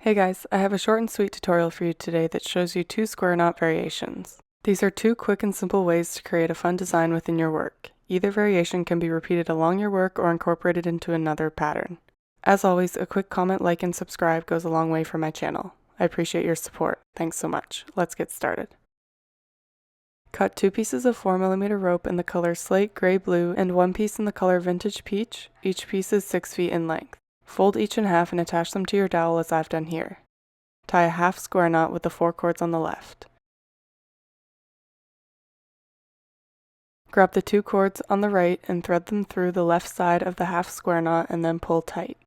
Hey guys, I have a short and sweet tutorial for you today that shows you 2 square knot variations. These are 2 quick and simple ways to create a fun design within your work. Either variation can be repeated along your work or incorporated into another pattern. As always, a quick comment, like, and subscribe goes a long way for my channel. I appreciate your support. Thanks so much. Let's get started. Cut 2 pieces of 4mm rope in the color Slate Gray Blue and 1 piece in the color Vintage Peach. Each piece is 6 feet in length. Fold each in half and attach them to your dowel as I've done here. Tie a half square knot with the 4 cords on the left. Grab the 2 cords on the right and thread them through the left side of the half square knot and then pull tight.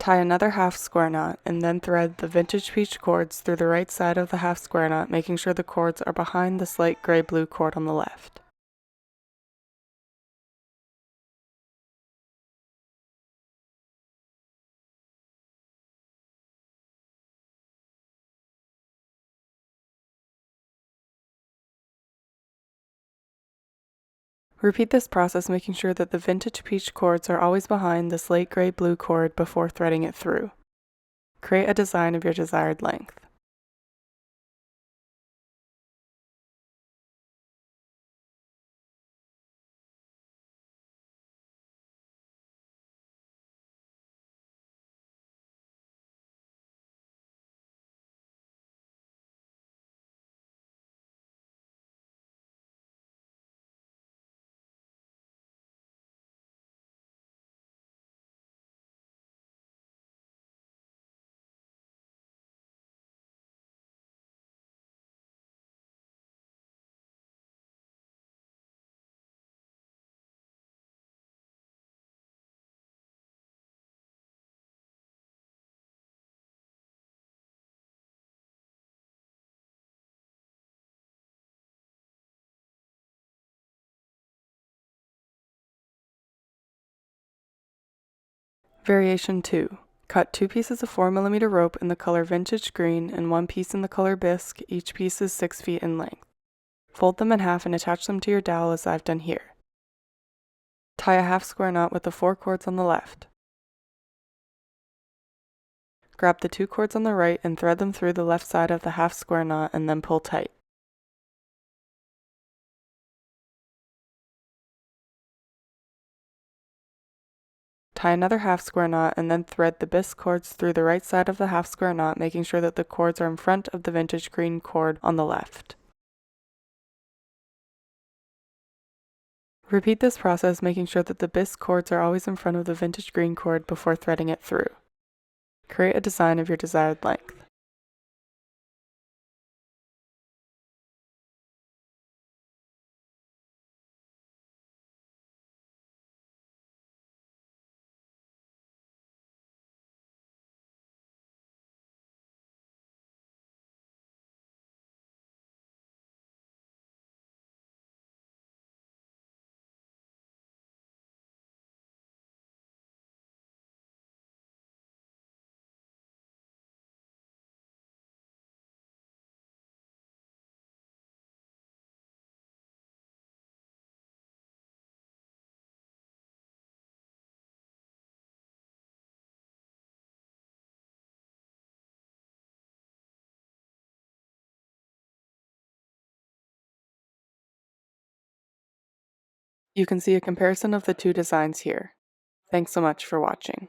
Tie another half square knot and then thread the Vintage Peach cords through the right side of the half square knot, making sure the cords are behind the Slate Gray Blue cord on the left. Repeat this process, making sure that the Vintage Peach cords are always behind the Slate Gray Blue cord before threading it through. Create a design of your desired length. Variation 2. Cut 2 pieces of 4mm rope in the color Vintage Green and 1 piece in the color Bisque. Each piece is 6 feet in length. Fold them in half and attach them to your dowel as I've done here. Tie a half square knot with the 4 cords on the left. Grab the 2 cords on the right and thread them through the left side of the half square knot and then pull tight. Tie another half square knot and then thread the bisque cords through the right side of the half square knot, making sure that the cords are in front of the Vintage Green cord on the left. Repeat this process, making sure that the bisque cords are always in front of the Vintage Green cord before threading it through. Create a design of your desired length. You can see a comparison of the 2 designs here. Thanks so much for watching.